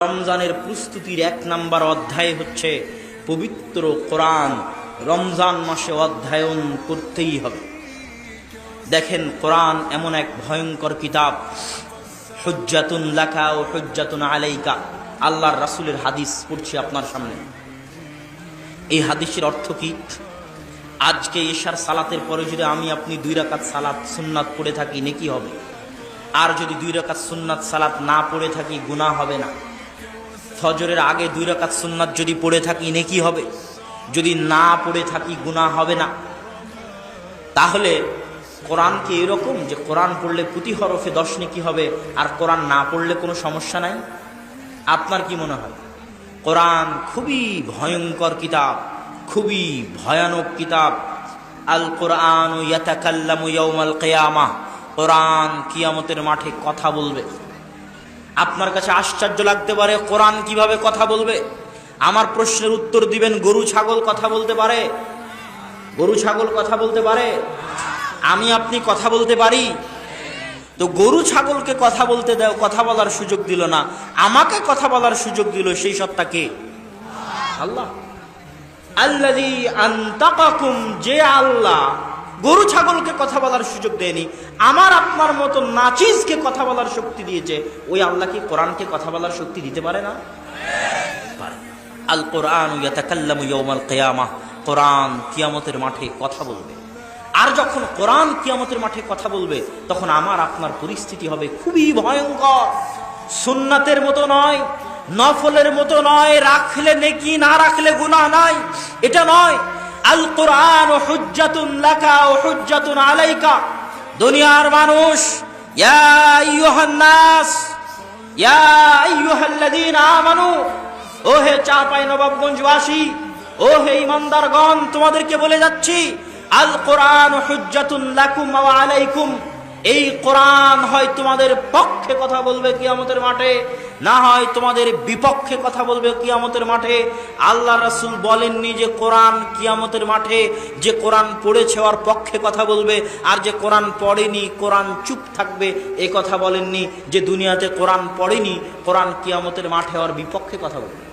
রমজানের প্রস্তুতির এক নাম্বার অধ্যায় হচ্ছে পবিত্র কোরআন। রমজান মাসে অধ্যয়ন করতেই হবে। দেখেন, কোরআন এমন এক ভয়ঙ্কর কিতাব, হুজ্জাতুন লাকা ও হুজ্জাতুন আলাইকা। আল্লাহর রাসূলের হাদিস পড়ছি আপনার সামনে। এই হাদিসের অর্থ কি? আজকে ইশার সালাতের পরে যদি আমি আপনি 2 রাকাত সালাত সুন্নাত পড়ে থাকি, নেকি হবে। আর যদি 2 রাকাত সুন্নাত সালাত না পড়ে থাকি, গুনাহ হবে না। ফজরের আগে 2 রাকাত সুন্নাত যদি পড়ে থাকি, নেকি হবে। যদি না পড়ে থাকি, গুনাহ হবে না। তাহলে কোরআন কি এরকম যে কোরআন পড়লে প্রতি হরফে 10 নেকি হবে, আর কোরআন না পড়লে কোনো সমস্যা নাই? আপনার কি মনে হয়? কোরআন খুবই ভয়ঙ্কর কিতাব, খুবই ভয়ানক কিতাব। আল কোরআন ইয়াতাকাল্লামু ইয়াউমাল কিয়ামাহ। কোরআন কিয়ামতের মাঠে কথা বলবে। আপনার কাছে আশ্চর্য লাগতে পারে, কোরআন কিভাবে কথা বলবে? আমার প্রশ্নের উত্তর দিবেন, গরু ছাগল কথা বলতে পারে? গরু ছাগল কথা বলতে পারে? আমি আপনি কথা বলতে পারি? তো গরু ছাগলকে কথা বলতে দাও, কথা বলার সুযোগ দিল না, আমাকে কথা বলার সুযোগ দিল, সেই সত্তা কে? আল্লাহ। আল্লাযী আনতাকাকুম, যে আল্লাহ গরু ছাগলকে কথা বলার সুযোগ দেয়নি, আমার আপনার মতো নাচিজকে কথা বলার শক্তি দিয়েছে, ওই আল্লাহ কি কোরআনকে কথা বলার শক্তি দিতে পারে না? পারে। আল কোরআন ইয়াতাকাল্লামু ইয়াউমাল কিয়ামাহ। কোরআন কিয়ামতের মাঠে কথা বলবে। আর যখন কোরআন কিয়ামতের মাঠে কথা বলবে, তখন আমার আপনার পরিস্থিতি হবে খুবই ভয়ঙ্কর। সুন্নাতের মতো নয়, নফলের মতো নয়, রাখলে নেকি না রাখলে গুনাহ নাই, এটা নয়। আল কোরআন হুজ্জাতুন লাকা ও হুজ্জাতুন আলাইকা। দুনিয়ার মানুষ, ইয়া আইয়ুহান নাস, ইয়া আইয়ুহাল্লাযীনা আমানু, ও হে চাঁপাইনবাবগঞ্জবাসী, ও হে ইমানদারগণ, তোমাদেরকে বলে যাচ্ছি, আল কোরআন হুজ্জাতুন লাকুম ওয়া আলাইকুম। এই কোরআন হয় তোমাদের পক্ষে কথা বলবে কিয়ামতের মাঠে, না হয় তোমাদের বিপক্ষে কথা বলবে কিয়ামতের মাঠে। আল্লাহ রাসূল বলেননি যে কোরআন কিয়ামতের মাঠে যে কোরআন পড়েছে ওর পক্ষে কথা বলবে, আর যে কোরআন পড়েনি কোরআন চুপ থাকবে। এই কথা বলেননি যে দুনিয়াতে কোরআন পড়েনি কোরআন কিয়ামতের মাঠে ওর বিপক্ষে কথা বলবে।